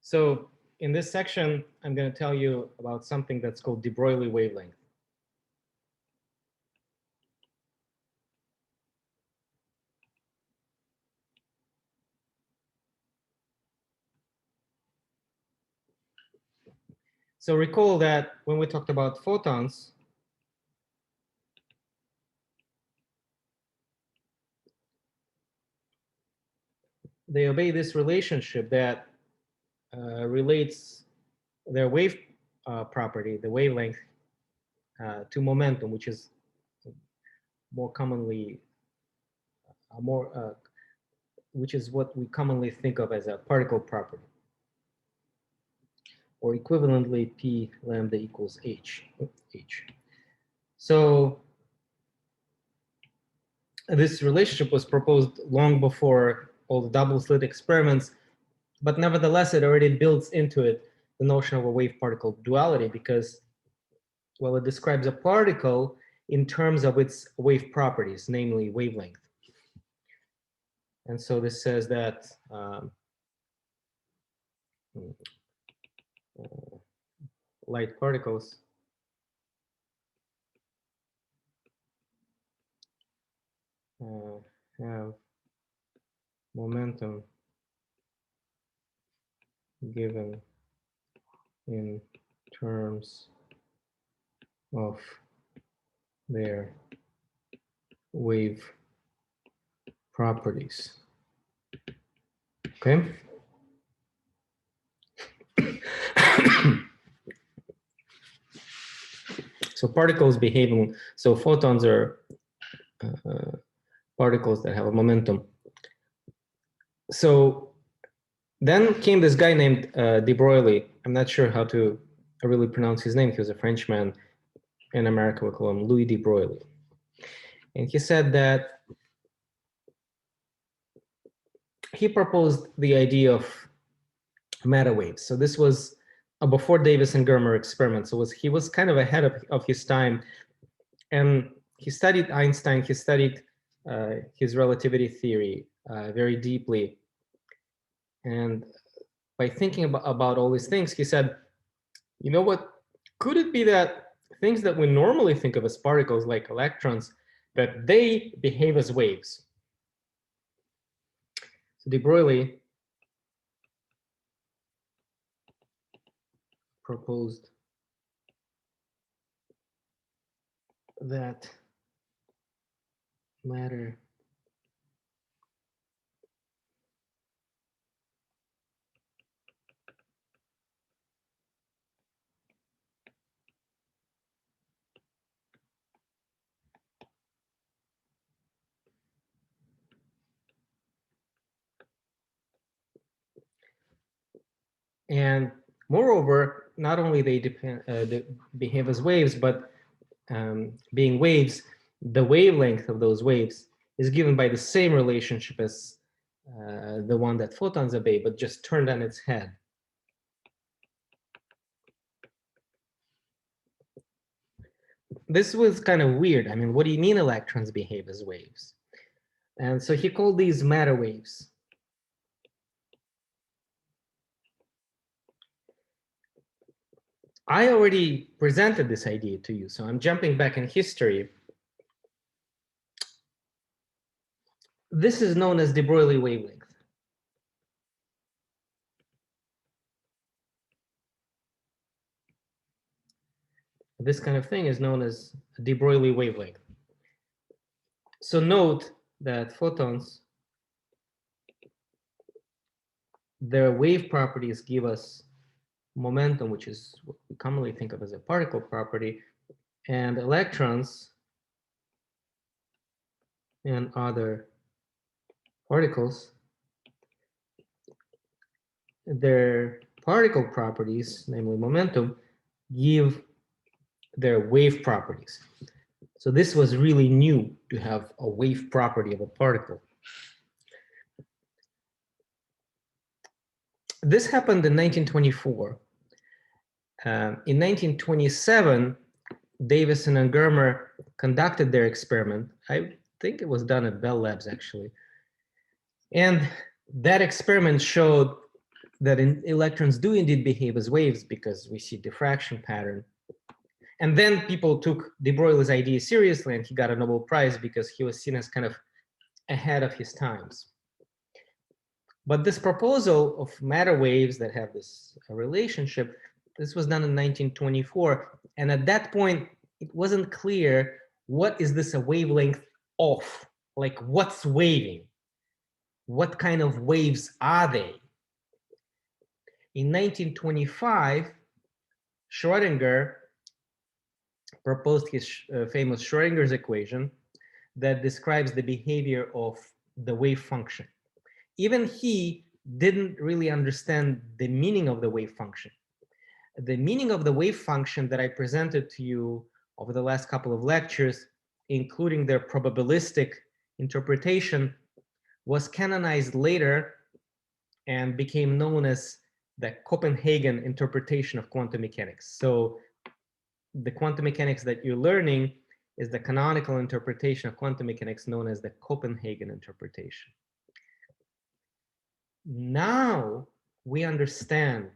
So in this section, I'm going to tell you about something that's called de Broglie wavelength. So recall that when we talked about photons, they obey this relationship that relates their wave property, the wavelength, to momentum, which is more commonly which is what we commonly think of as a particle property, or equivalently P lambda equals H. So this relationship was proposed long before all the double slit experiments, but nevertheless, it already builds into it the notion of a wave-particle duality because, well, it describes a particle in terms of its wave properties, namely wavelength. And so this says that light particles have momentum given in terms of their wave properties. Okay. So particles behaving, so photons are particles that have a momentum. So then came this guy named de Broglie. I'm not sure how to really pronounce his name. He was a Frenchman. In America, we call him Louis de Broglie. And he said that he proposed the idea of matter waves. So this was before Davis and Germer experiment. So he was kind of ahead of his time. And he studied Einstein. He studied his relativity theory very deeply. And by thinking about all these things, he said, you know what, could it be that things that we normally think of as particles, like electrons, that they behave as waves? So de Broglie proposed that matter and moreover, not only they behave as waves, but being waves, the wavelength of those waves is given by the same relationship as the one that photons obey, but just turned on its head. This was kind of weird. I mean, what do you mean electrons behave as waves? And so he called these matter waves. I already presented this idea to you, so I'm jumping back in history. This is known as de Broglie wavelength. This kind of thing is known as de Broglie wavelength. So note that photons, their wave properties give us momentum, which is what we commonly think of as a particle property, and electrons and other particles, their particle properties, namely momentum, give their wave properties. So this was really new, to have a wave property of a particle. This happened in 1924. In 1927, Davison and Germer conducted their experiment. I think it was done at Bell Labs, actually. And that experiment showed that electrons do indeed behave as waves because we see diffraction pattern. And then people took de Broglie's idea seriously, and he got a Nobel Prize because he was seen as kind of ahead of his times. But this proposal of matter waves that have this relationship, this was done in 1924. And at that point, it wasn't clear what is this a wavelength of? Like what's waving? What kind of waves are they? In 1925, Schrödinger proposed his famous Schrödinger's equation that describes the behavior of the wave function. Even he didn't really understand the meaning of the wave function. The meaning of the wave function that I presented to you over the last couple of lectures, including their probabilistic interpretation, was canonized later and became known as the Copenhagen interpretation of quantum mechanics. So the quantum mechanics that you're learning is the canonical interpretation of quantum mechanics known as the Copenhagen interpretation. Now we understand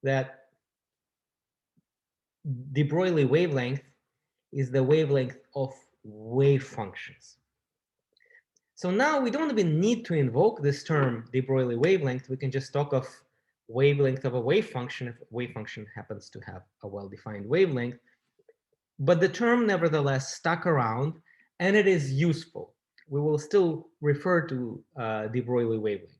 that de Broglie wavelength is the wavelength of wave functions. So now we don't even need to invoke this term de Broglie wavelength. We can just talk of wavelength of a wave function if a wave function happens to have a well-defined wavelength. But the term nevertheless stuck around, and it is useful. We will still refer to de Broglie wavelength.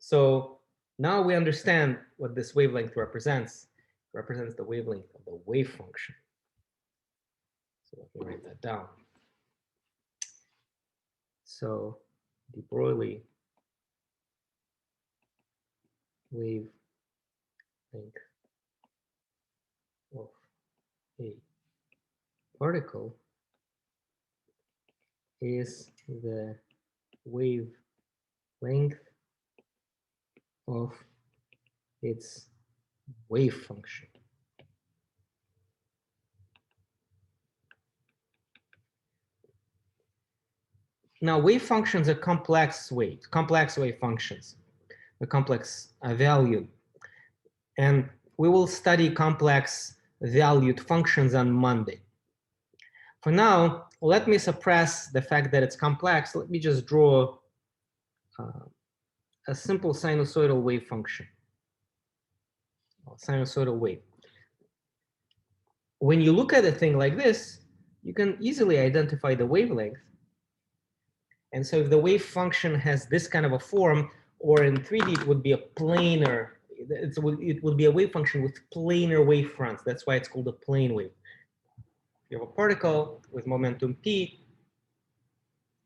So now we understand what this wavelength represents. It represents the wavelength of the wave function. So let me write that down. So de Broglie wavelength of a particle is the wavelength of its wave function. Now, wave functions are complex wave functions, a complex value. And we will study complex valued functions on Monday. For now, let me suppress the fact that it's complex. Let me just draw a simple sinusoidal wave function, sinusoidal wave. When you look at a thing like this, you can easily identify the wavelength. And so if the wave function has this kind of a form, or in 3D, it would be a planar, it would be a wave function with planar wave fronts. That's why it's called a plane wave. You have a particle with momentum p,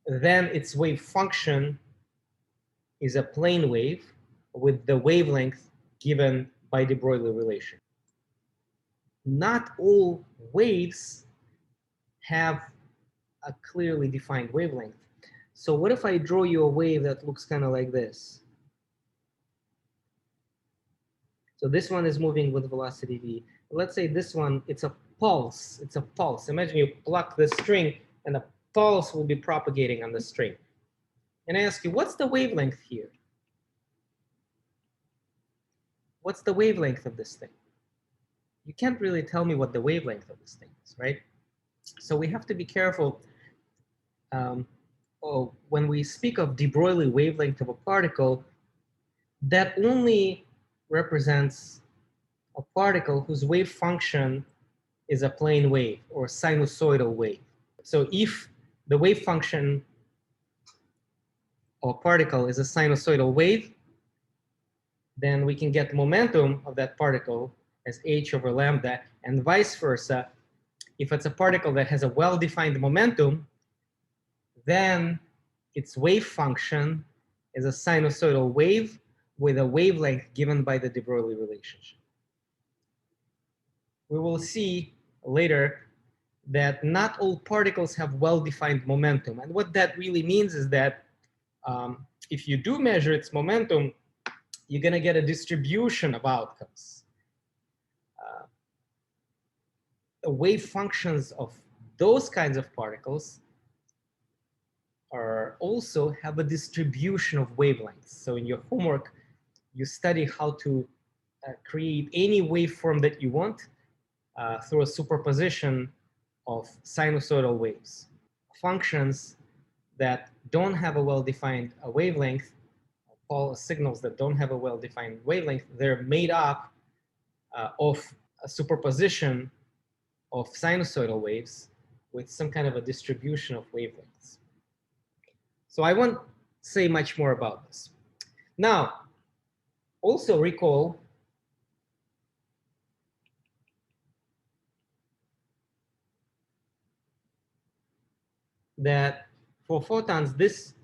then its wave function is a plane wave with the wavelength given by de Broglie relation. Not all waves have a clearly defined wavelength. So what if I draw you a wave that looks kind of like this? So this one is moving with velocity v. Let's say this one, it's a pulse. It's a pulse. Imagine you pluck the string and a pulse will be propagating on the string. And I ask you, what's the wavelength here? What's the wavelength of this thing? You can't really tell me what the wavelength of this thing is, right? So we have to be careful. When we speak of de Broglie wavelength of a particle, that only represents a particle whose wave function is a plane wave or sinusoidal wave. So if the wave function of a particle is a sinusoidal wave, then we can get momentum of that particle as h over lambda, and vice versa. If it's a particle that has a well-defined momentum, then its wave function is a sinusoidal wave with a wavelength given by the de Broglie relationship. We will see later that not all particles have well-defined momentum. And what that really means is that if you do measure its momentum, you're going to get a distribution of outcomes. The wave functions of those kinds of particles are also have a distribution of wavelengths. So in your homework, you study how to create any waveform that you want through a superposition of sinusoidal waves. Functions that don't have a well-defined wavelength, all signals that don't have a well-defined wavelength, they're made up of a superposition of sinusoidal waves with some kind of a distribution of wavelengths. So I won't say much more about this. Now, also recall that for photons, this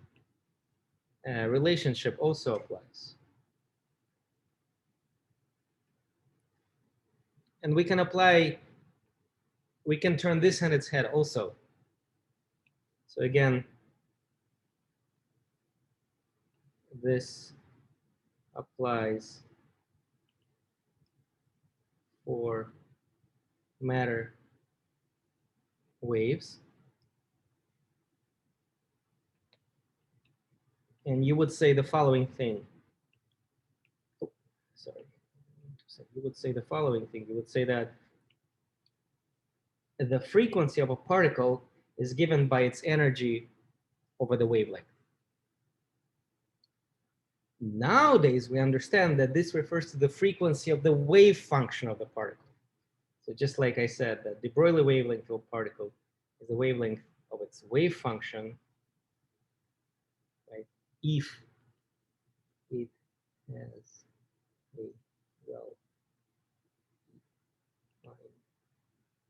relationship also applies. And we can apply, we can turn this on its head also. So again, this applies for matter waves. And you would say the following thing. Oh, sorry. You would say the following thing. You would say that the frequency of a particle is given by its energy over the wavelength. Nowadays, we understand that this refers to the frequency of the wave function of the particle. So just like I said, that the Broglie wavelength of a particle is the wavelength of its wave function, right? If it has a well-defined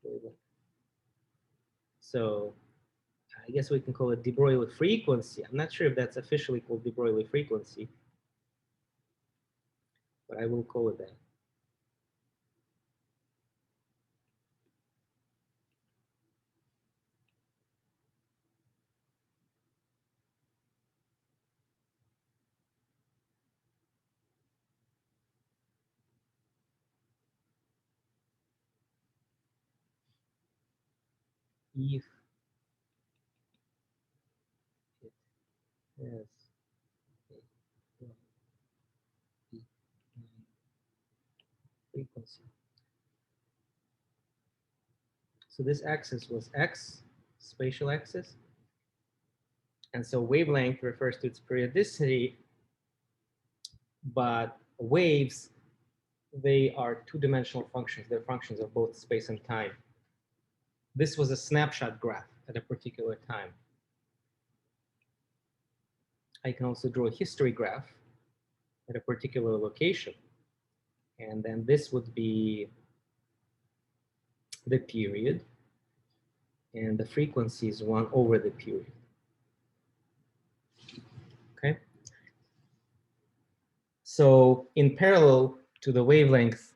wavelength. So I guess we can call it de Broglie frequency. I'm not sure if that's officially called de Broglie frequency, but I will call it that. If it has a well-defined frequency. So this axis was x, spatial axis. And so wavelength refers to its periodicity, but waves, they are two-dimensional functions. They're functions of both space and time. This was a snapshot graph at a particular time. I can also draw a history graph at a particular location. And then this would be the period, and the frequency is 1 over the period. Okay? So in parallel to the wavelength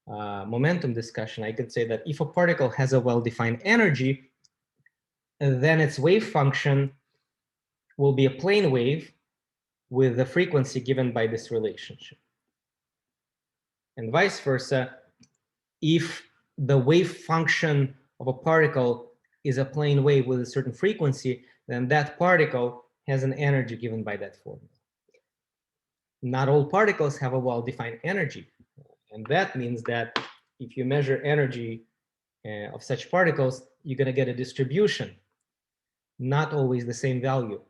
momentum discussion, I could say that if a particle has a well-defined energy, then its wave function will be a plane wave with the frequency given by this relationship. And vice versa, if the wave function of a particle is a plane wave with a certain frequency, then that particle has an energy given by that formula. Not all particles have a well-defined energy. And that means that if you measure energy of such particles, you're going to get a distribution, not always the same value.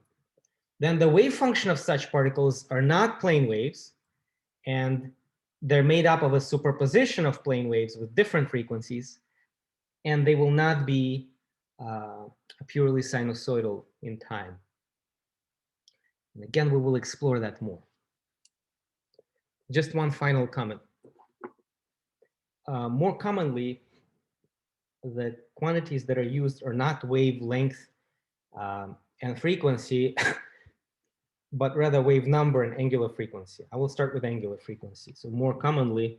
Then the wave function of such particles are not plane waves, and they're made up of a superposition of plane waves with different frequencies, and they will not be purely sinusoidal in time. And again, we will explore that more. Just one final comment. More commonly, the quantities that are used are not wavelength and frequency, but rather wave number and angular frequency. I will start with angular frequency. So more commonly,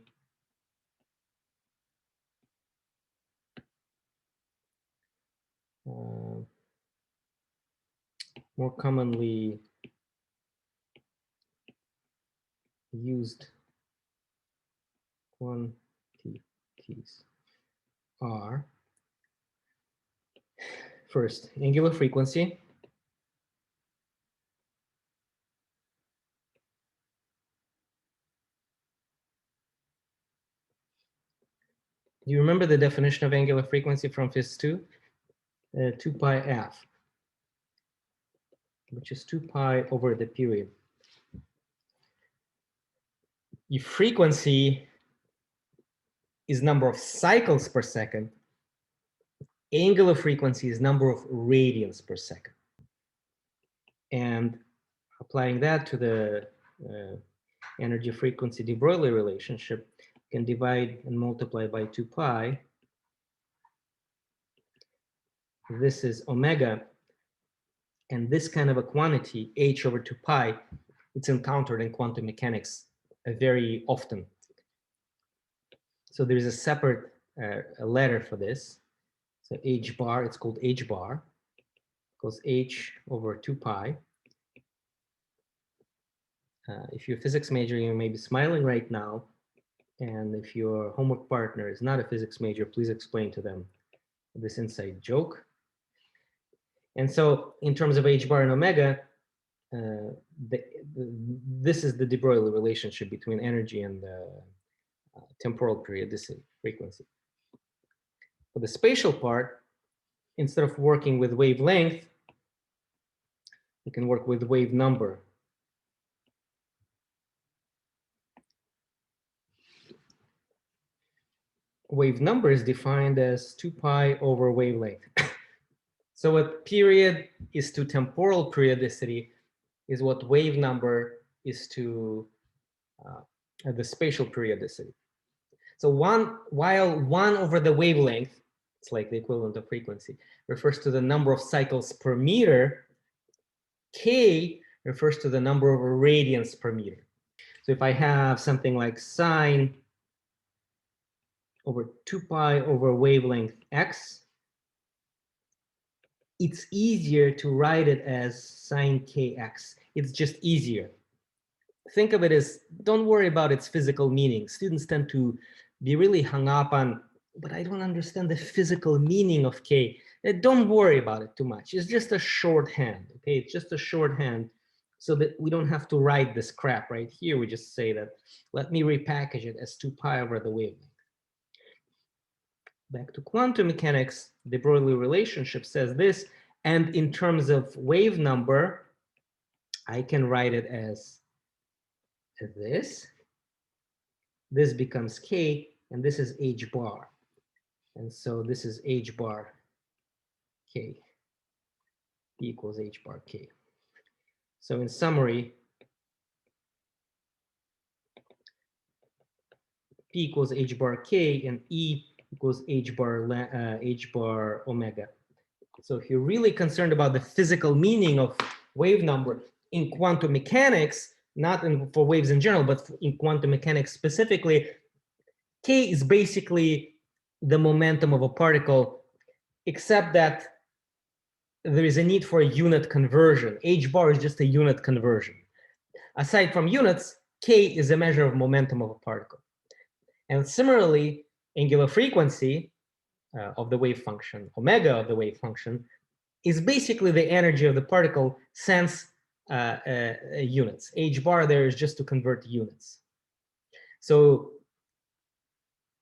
used quantities are, first, angular frequency, Do you remember the definition of angular frequency from Phys 2? 2 pi f, which is 2 pi over the period. If frequency is number of cycles per second, angular frequency is number of radians per second. And applying that to the energy frequency de Broglie relationship, you can divide and multiply by 2 pi. This is omega. And this kind of a quantity, h over 2 pi, it's encountered in quantum mechanics very often. So there's a separate letter for this. So h bar, it's called h bar, equals h over 2 pi. If you're a physics major, you may be smiling right now. And if your homework partner is not a physics major, please explain to them this inside joke. And so in terms of h bar and omega, this is the de Broglie relationship between energy and the temporal periodicity frequency. For the spatial part, instead of working with wavelength, you can work with wave number. Wave number is defined as 2 pi over wavelength. So what period is to temporal periodicity is what wave number is to the spatial periodicity. So while 1 over the wavelength, it's like the equivalent of frequency, refers to the number of cycles per meter, k refers to the number of radians per meter. So if I have something like sine over 2 pi over wavelength x, it's easier to write it as sine kx. It's just easier. Think of it as, don't worry about its physical meaning. Students tend to be really hung up on, but I don't understand the physical meaning of k. Don't worry about it too much. It's just a shorthand, okay? It's just a shorthand so that we don't have to write this crap right here. We just say that, let me repackage it as 2 pi over the wavelength. Back to quantum mechanics, the Broglie relationship says this, and in terms of wave number, I can write it as this. This becomes k, and this is h bar. And so this is h bar k. P equals h bar k. So in summary, P equals h bar k, and E equals h bar omega. So if you're really concerned about the physical meaning of wave number in quantum mechanics, not for waves in general, but in quantum mechanics specifically, k is basically the momentum of a particle, except that there is a need for a unit conversion. H bar is just a unit conversion. Aside from units, k is a measure of momentum of a particle. And similarly, angular frequency of the wave function, omega of the wave function, is basically the energy of the particle since units. H bar there is just to convert units. So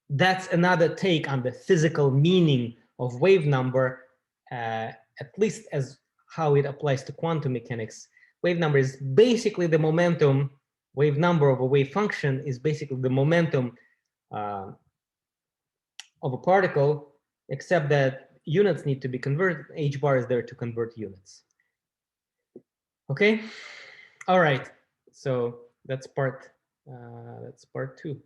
that's another take on the physical meaning of wave number, at least as how it applies to quantum mechanics. Wave number is basically the momentum, wave number of a wave function is basically the momentum of a particle, except that units need to be converted. H bar is there to convert units. Okay, all right. So that's part 2.